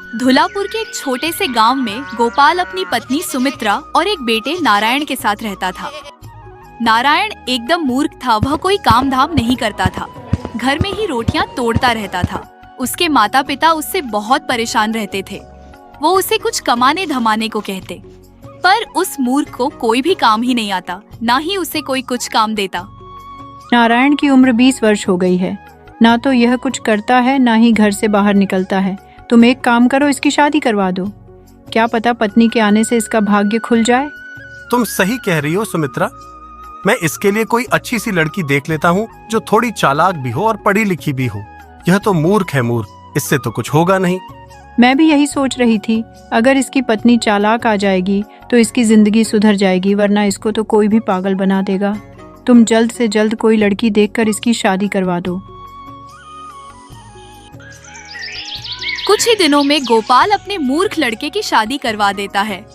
धुलापुर के एक छोटे से गांव में गोपाल अपनी पत्नी सुमित्रा और एक बेटे नारायण के साथ रहता था। नारायण एकदम मूर्ख था, वह कोई काम धाम नहीं करता था, घर में ही रोटियां तोड़ता रहता था। उसके माता पिता उससे बहुत परेशान रहते थे। वो उसे कुछ कमाने धमाने को कहते, पर उस मूर्ख को कोई भी काम ही नहीं आता, ना ही उसे कोई कुछ काम देता। नारायण की उम्र 20 वर्ष हो गई है, ना तो यह कुछ करता है ना ही घर से बाहर निकलता है। तुम एक काम करो, इसकी शादी करवा दो। क्या पता पत्नी के आने से इसका भाग्य खुल जाए। तुम सही कह रही हो सुमित्रा, मैं इसके लिए कोई अच्छी सी लड़की देख लेता हूँ जो थोड़ी चालाक भी हो और पढ़ी लिखी भी हो। यह तो मूर्ख है मूर्ख, इससे तो कुछ होगा नहीं। मैं भी यही सोच रही थी, अगर इसकी पत्नी चालाक आ जाएगी तो इसकी जिंदगी सुधर जाएगी, वरना इसको तो कोई भी पागल बना देगा। तुम जल्द से जल्द कोई लड़की देखकर इसकी शादी करवा दो। कुछ ही दिनों में गोपाल अपने मूर्ख लड़के की शादी करवा देता है।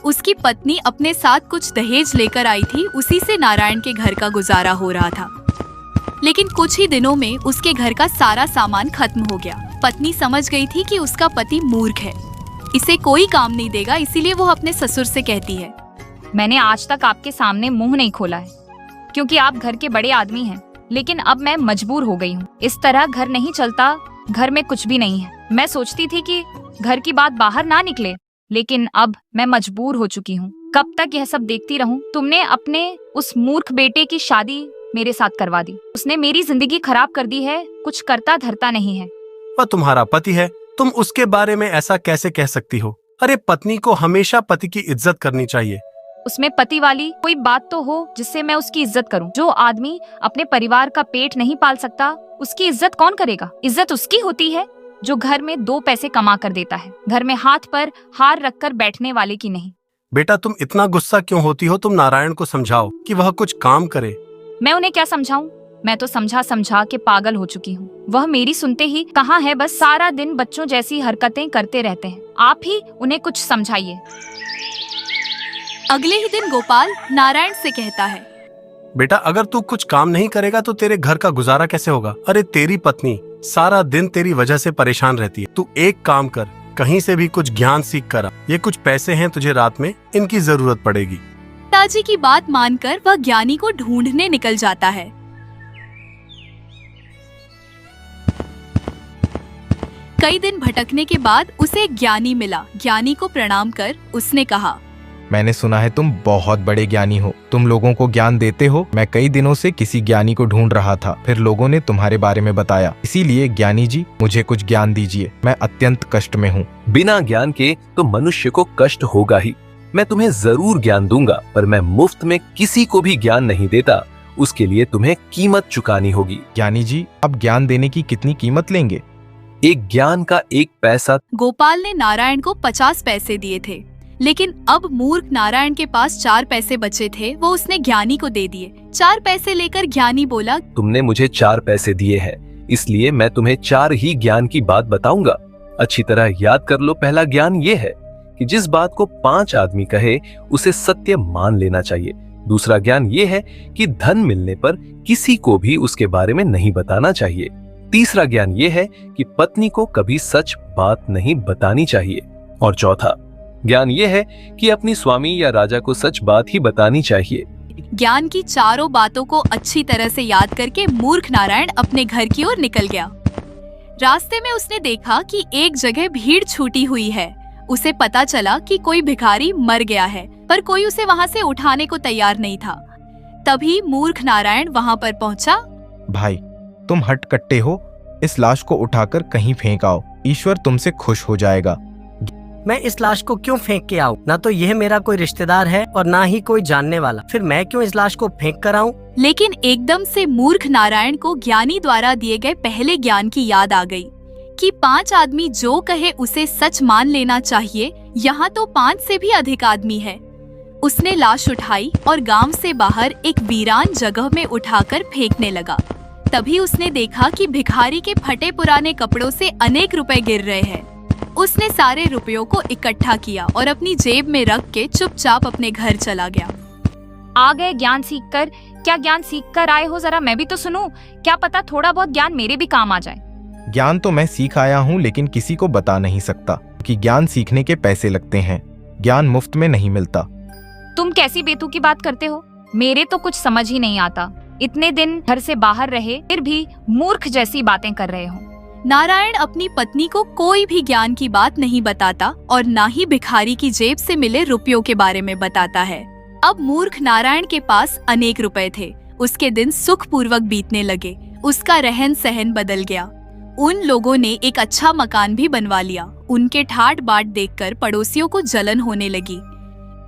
उसकी पत्नी अपने साथ कुछ दहेज लेकर आई थी, उसी से नारायण के घर का गुजारा हो रहा था। लेकिन कुछ ही दिनों में उसके घर का सारा सामान खत्म हो गया। पत्नी समझ गई थी कि उसका पति मूर्ख है, इसे कोई काम नहीं देगा, इसीलिए वो अपने ससुर से कहती है, मैंने आज तक आपके सामने मुंह नहीं खोला है क्योंकि आप घर के बड़े आदमी हैं, लेकिन अब मैं मजबूर हो गई हूँ। इस तरह घर नहीं चलता, घर में कुछ भी नहीं है। मैं सोचती थी कि घर की बात बाहर ना निकले, लेकिन अब मैं मजबूर हो चुकी हूँ। कब तक यह सब देखती रहूं? तुमने अपने उस मूर्ख बेटे की शादी मेरे साथ करवा दी, उसने मेरी जिंदगी खराब कर दी है, कुछ करता धरता नहीं है। वह तुम्हारा पति है, तुम उसके बारे में ऐसा कैसे कह सकती हो? अरे पत्नी को हमेशा पति की इज्जत करनी चाहिए। उसमें पति वाली कोई बात तो हो जिससे मैं उसकी इज्जत करूं। जो आदमी अपने परिवार का पेट नहीं पाल सकता, उसकी इज्जत कौन करेगा? इज्जत उसकी होती है जो घर में 2 पैसे कमा कर देता है, घर में हाथ पर हार रखकर बैठने वाले की नहीं। बेटा तुम इतना गुस्सा क्यों होती हो? तुम नारायण को समझाओ कि वह कुछ काम करे। मैं उन्हें क्या समझाऊं? मैं तो समझा समझा के पागल हो चुकी हूँ। वह मेरी सुनते ही कहाँ है, बस सारा दिन बच्चों जैसी हरकतें करते रहते हैं। आप ही उन्हें कुछ समझाइए। अगले ही दिन गोपाल नारायण से कहता है, बेटा अगर तू कुछ काम नहीं करेगा तो तेरे घर का गुजारा कैसे होगा? अरे तेरी पत्नी सारा दिन तेरी वजह से परेशान रहती है। तू एक काम कर, कहीं से भी कुछ ज्ञान सीख कर आ। ये कुछ पैसे हैं तुझे, रात में इनकी जरूरत पड़ेगी। पिताजी की बात मानकर वह ज्ञानी को ढूंढने निकल जाता है। कई दिन भटकने के बाद उसे एक ज्ञानी मिला। ज्ञानी को प्रणाम कर उसने कहा, मैंने सुना है तुम बहुत बड़े ज्ञानी हो, तुम लोगों को ज्ञान देते हो। मैं कई दिनों से किसी ज्ञानी को ढूंढ रहा था, फिर लोगों ने तुम्हारे बारे में बताया। इसीलिए ज्ञानी जी मुझे कुछ ज्ञान दीजिए, मैं अत्यंत कष्ट में हूँ। बिना ज्ञान के तो मनुष्य को कष्ट होगा ही। मैं तुम्हें जरूर ज्ञान दूंगा, पर मैं मुफ्त में किसी को भी ज्ञान नहीं देता। उसके लिए तुम्हें कीमत चुकानी होगी। ज्ञानी जी अब ज्ञान देने की कितनी कीमत लेंगे? एक ज्ञान का 1 पैसा। गोपाल ने नारायण को 50 पैसे दिए थे, लेकिन अब मूर्ख नारायण के पास 4 पैसे बचे थे, वो उसने ज्ञानी को दे दिए। 4 पैसे लेकर ज्ञानी बोला, तुमने मुझे 4 पैसे दिए हैं, इसलिए मैं तुम्हें 4 ही ज्ञान की बात बताऊंगा। अच्छी तरह याद कर लो। पहला ज्ञान ये है कि जिस बात को 5 आदमी कहे उसे सत्य मान लेना चाहिए। दूसरा ज्ञान ये है कि धन मिलने पर किसी को भी उसके बारे में नहीं बताना चाहिए। तीसरा ज्ञान ये है कि पत्नी को कभी सच बात नहीं बतानी चाहिए। और चौथा ज्ञान ये है कि अपनी स्वामी या राजा को सच बात ही बतानी चाहिए। ज्ञान की चारों बातों को अच्छी तरह से याद करके मूर्ख नारायण अपने घर की ओर निकल गया। रास्ते में उसने देखा कि एक जगह भीड़ छूटी हुई है। उसे पता चला कि कोई भिखारी मर गया है, पर कोई उसे वहाँ से उठाने को तैयार नहीं था। तभी मूर्ख नारायण वहाँ पर पहुँचा। भाई तुम हटकट्टे हो, इस लाश को उठाकर कहीं फेंक आओ, ईश्वर तुमसे खुश हो जाएगा। मैं इस लाश को क्यों फेंक के आऊं? ना तो यह मेरा कोई रिश्तेदार है और ना ही कोई जानने वाला, फिर मैं क्यों इस लाश को फेंक कर आऊं? लेकिन एकदम से मूर्ख नारायण को ज्ञानी द्वारा दिए गए पहले ज्ञान की याद आ गई कि 5 आदमी जो कहे उसे सच मान लेना चाहिए। यहाँ तो 5 से भी अधिक आदमी है। उसने लाश उठाई और गांव से बाहर एक वीरान जगह में उठाकर फेंकने लगा। तभी उसने देखा कि भिखारी के फटे पुराने कपड़ों से अनेक रुपए गिर रहे हैं। उसने सारे रुपयों को इकट्ठा किया और अपनी जेब में रख के चुपचाप अपने घर चला गया। आ गए ज्ञान सीखकर। क्या ज्ञान सीखकर आए हो? जरा मैं भी तो सुनूं। क्या पता थोड़ा बहुत ज्ञान मेरे भी काम आ जाए। ज्ञान तो मैं सीख आया हूँ, लेकिन किसी को बता नहीं सकता। कि ज्ञान सीखने के पैसे लगते हैं, ज्ञान मुफ्त में नहीं मिलता। तुम कैसी बेतुकी बात करते हो? मेरे तो कुछ समझ ही नहीं आता। इतने दिन घर से बाहर रहे फिर भी मूर्ख जैसी बातें कर रहे हो। नारायण अपनी पत्नी को कोई भी ज्ञान की बात नहीं बताता और ना ही भिखारी की जेब से मिले रुपयों के बारे में बताता है। अब मूर्ख नारायण के पास अनेक रुपए थे। उसके दिन सुखपूर्वक बीतने लगे। उसका रहन सहन बदल गया। उन लोगों ने एक अच्छा मकान भी बनवा लिया। उनके ठाट बाट देखकर पड़ोसियों को जलन होने लगी।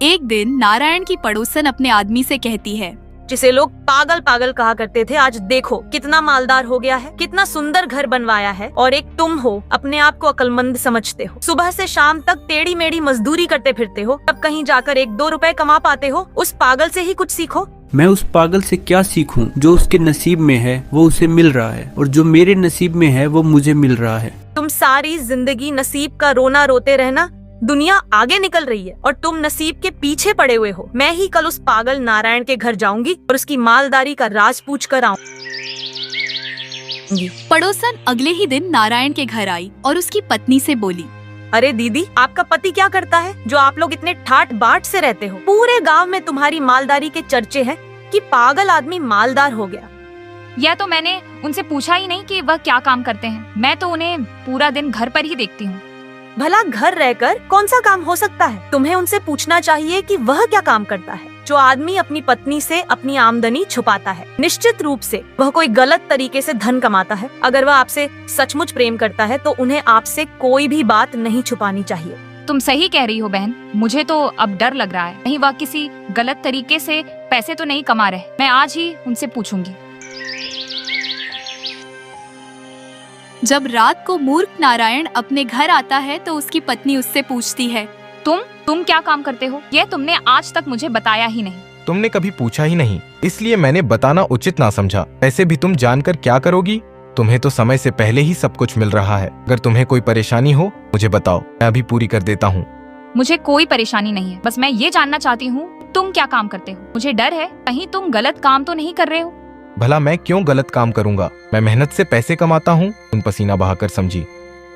एक दिन नारायण की पड़ोसन अपने आदमी से कहती है, जिसे लोग पागल पागल कहा करते थे, आज देखो कितना मालदार हो गया है, कितना सुंदर घर बनवाया है। और एक तुम हो, अपने आप को अक्लमंद समझते हो। सुबह से शाम तक टेढ़ी मेढ़ी मजदूरी करते फिरते हो, तब कहीं जाकर 1-2 रुपए कमा पाते हो। उस पागल से ही कुछ सीखो। मैं उस पागल से क्या सीखूं? जो उसके नसीब में है वो उसे मिल रहा है, और जो मेरे नसीब में है वो मुझे मिल रहा है। तुम सारी जिंदगी नसीब का रोना रोते रहना। दुनिया आगे निकल रही है और तुम नसीब के पीछे पड़े हुए हो। मैं ही कल उस पागल नारायण के घर जाऊंगी और उसकी मालदारी का राज पूछ कर आऊंगी। पड़ोसन अगले ही दिन नारायण के घर आई और उसकी पत्नी से बोली, अरे दीदी, आपका पति क्या करता है जो आप लोग इतने ठाट बाट से रहते हो? पूरे गांव में तुम्हारी मालदारी के चर्चे हैं कि पागल आदमी मालदार हो गया। यह तो मैंने उनसे पूछा ही नहीं कि वह क्या काम करते हैं। मैं तो उन्हें पूरा दिन घर पर ही देखती हूँ। भला घर रहकर कौन सा काम हो सकता है? तुम्हें उनसे पूछना चाहिए कि वह क्या काम करता है। जो आदमी अपनी पत्नी से अपनी आमदनी छुपाता है, निश्चित रूप से वह कोई गलत तरीके से धन कमाता है। अगर वह आपसे सचमुच प्रेम करता है तो उन्हें आपसे कोई भी बात नहीं छुपानी चाहिए। तुम सही कह रही हो बहन। मुझे तो अब डर लग रहा है, कहीं वह किसी गलत तरीके से पैसे तो नहीं कमा रहे। मैं आज ही उनसे पूछूंगी। जब रात को मूर्ख नारायण अपने घर आता है तो उसकी पत्नी उससे पूछती है, तुम क्या काम करते हो? यह तुमने आज तक मुझे बताया ही नहीं। तुमने कभी पूछा ही नहीं, इसलिए मैंने बताना उचित ना समझा। ऐसे भी तुम जानकर क्या करोगी? तुम्हें तो समय से पहले ही सब कुछ मिल रहा है। अगर तुम्हें कोई परेशानी हो मुझे बताओ, मैं अभी पूरी कर देता हूँ। मुझे कोई परेशानी नहीं है, बस मैं ये जानना चाहती हूँ तुम क्या काम करते हो। मुझे डर है कहीं तुम गलत काम तो नहीं कर रहे हो। भला मैं क्यों गलत काम करूंगा? मैं मेहनत से पैसे कमाता हूँ। तुम पसीना बहाकर समझी।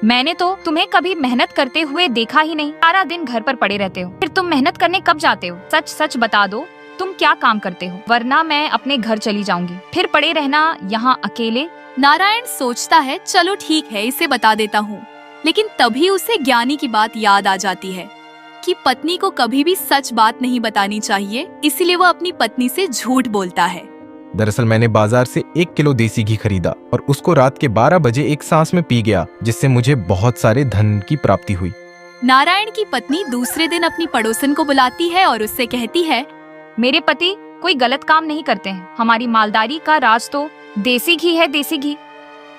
मैंने तो तुम्हें कभी मेहनत करते हुए देखा ही नहीं। सारा दिन घर पर पड़े रहते हो, फिर तुम मेहनत करने कब जाते हो? सच सच बता दो, तुम क्या काम करते हो, वरना मैं अपने घर चली जाऊंगी। फिर पड़े रहना यहाँ अकेले। नारायण सोचता है, चलो ठीक है, इसे बता देता हूँ। लेकिन तभी उसे ज्ञानी की बात याद आ जाती है कि पत्नी को कभी भी सच बात नहीं बतानी चाहिए, इसलिए वह अपनी पत्नी से झूठ बोलता है। दरअसल मैंने बाजार से 1 किलो देसी घी खरीदा और उसको रात के 12 बजे एक सांस में पी गया, जिससे मुझे बहुत सारे धन की प्राप्ति हुई। नारायण की पत्नी दूसरे दिन अपनी पड़ोसन को बुलाती है और उससे कहती है, मेरे पति कोई गलत काम नहीं करते हैं। हमारी मालदारी का राज तो देसी घी है। देसी घी?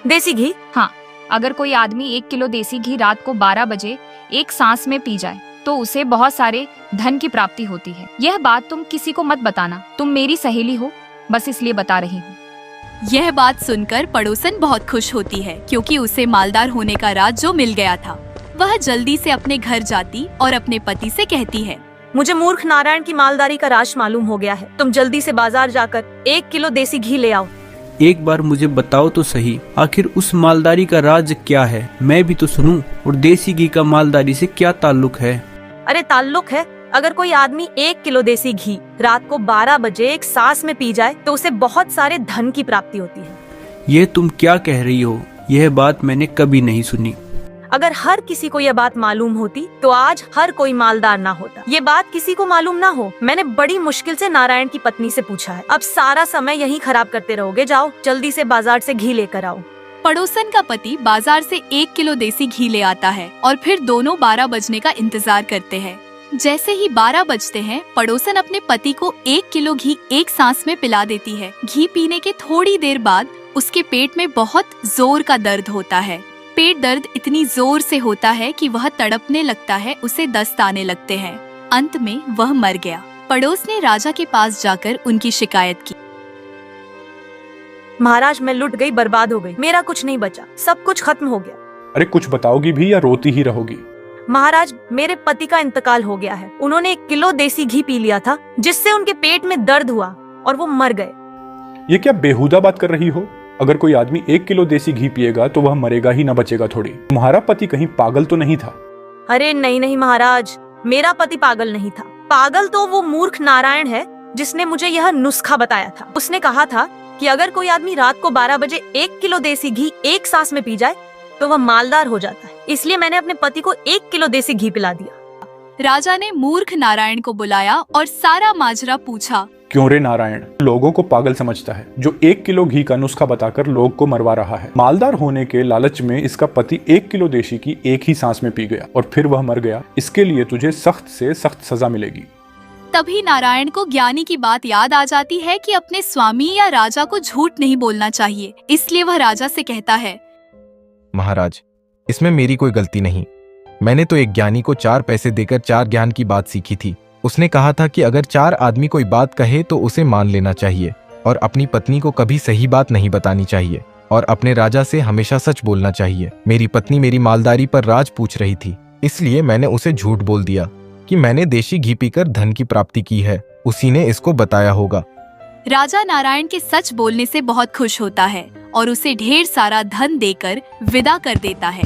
देसी घी? हाँ, अगर कोई आदमी 1 किलो देसी घी रात को 12 बजे एक सांस में पी जाए तो उसे बहुत सारे धन की प्राप्ति होती है। यह बात तुम किसी को मत बताना। तुम मेरी सहेली हो, बस इसलिए बता रही हूँ। यह बात सुनकर पड़ोसन बहुत खुश होती है क्योंकि उसे मालदार होने का राज जो मिल गया था। वह जल्दी से अपने घर जाती और अपने पति से कहती है, मुझे मूर्ख नारायण की मालदारी का राज मालूम हो गया है। तुम जल्दी से बाजार जाकर 1 किलो देसी घी ले आओ। एक बार मुझे बताओ तो सही, आखिर उस मालदारी का राज क्या है? मैं भी तो सुनूं। और देसी घी का मालदारी से क्या ताल्लुक है? अरे ताल्लुक है, अगर कोई आदमी 1 किलो देसी घी रात को 12 बजे एक सांस में पी जाए तो उसे बहुत सारे धन की प्राप्ति होती है। ये तुम क्या कह रही हो? यह बात मैंने कभी नहीं सुनी। अगर हर किसी को यह बात मालूम होती तो आज हर कोई मालदार ना होता। ये बात किसी को मालूम ना हो। मैंने बड़ी मुश्किल से नारायण की पत्नी से पूछा है। अब सारा समय यहीं खराब करते रहोगे। जाओ जल्दी से बाजार से घी लेकर आओ। पड़ोसन का पति बाजार से 1 किलो देसी घी ले आता है और फिर दोनों 12 बजने का इंतजार करते हैं। जैसे ही 12 बजते हैं, पड़ोसन अपने पति को 1 किलो घी एक सांस में पिला देती है। घी पीने के थोड़ी देर बाद उसके पेट में बहुत जोर का दर्द होता है। पेट दर्द इतनी जोर से होता है कि वह तड़पने लगता है, उसे दस्त आने लगते हैं। अंत में वह मर गया। पड़ोस ने राजा के पास जाकर उनकी शिकायत की। महाराज, मैं लुट गई, बर्बाद हो गई, मेरा कुछ नहीं बचा, सब कुछ खत्म हो गया। अरे कुछ बताओगी भी या रोती ही रहोगी? महाराज, मेरे पति का इंतकाल हो गया है। उन्होंने 1 किलो देसी घी पी लिया था, जिससे उनके पेट में दर्द हुआ और वो मर गए। ये क्या बेहुदा बात कर रही हो? अगर कोई आदमी 1 किलो देसी घी पिएगा तो वह मरेगा ही, ना बचेगा थोड़ी। तुम्हारा पति कहीं पागल तो नहीं था? अरे नहीं नहीं महाराज, मेरा पति पागल नहीं था। पागल तो वो मूर्ख नारायण है जिसने मुझे यह नुस्खा बताया था। उसने कहा था कि अगर कोई आदमी रात को 12 बजे 1 किलो देसी घी एक सांस में पी जाए तो वह मालदार हो जाता है। इसलिए मैंने अपने पति को 1 किलो देसी घी पिला दिया। राजा ने मूर्ख नारायण को बुलाया और सारा माजरा पूछा। क्यों रे नारायण, लोगों को पागल समझता है जो 1 किलो घी का नुस्खा बताकर लोग को मरवा रहा है। मालदार होने के लालच में इसका पति 1 किलो देसी की एक ही सांस में पी गया और फिर वह मर गया। इसके लिए तुझे सख्त से सख्त सजा मिलेगी। तभी नारायण को ज्ञानी की बात याद आ जाती है कि अपने स्वामी या राजा को झूठ नहीं बोलना चाहिए। इसलिए वह राजा से कहता है, महाराज, इसमें मेरी कोई गलती नहीं। मैंने तो एक ज्ञानी को 4 पैसे देकर 4 ज्ञान की बात सीखी थी। उसने कहा था कि अगर 4 आदमी कोई बात कहे तो उसे मान लेना चाहिए और अपनी पत्नी को कभी सही बात नहीं बतानी चाहिए और अपने राजा से हमेशा सच बोलना चाहिए। मेरी पत्नी मेरी मालदारी पर राज पूछ रही थी, इसलिए मैंने उसे झूठ बोल दिया कि मैंने देशी घी पीकर धन की प्राप्ति की है। उसी ने इसको बताया होगा। राजा नारायण के सच बोलने से बहुत खुश होता है और उसे ढेर सारा धन देकर विदा कर देता है।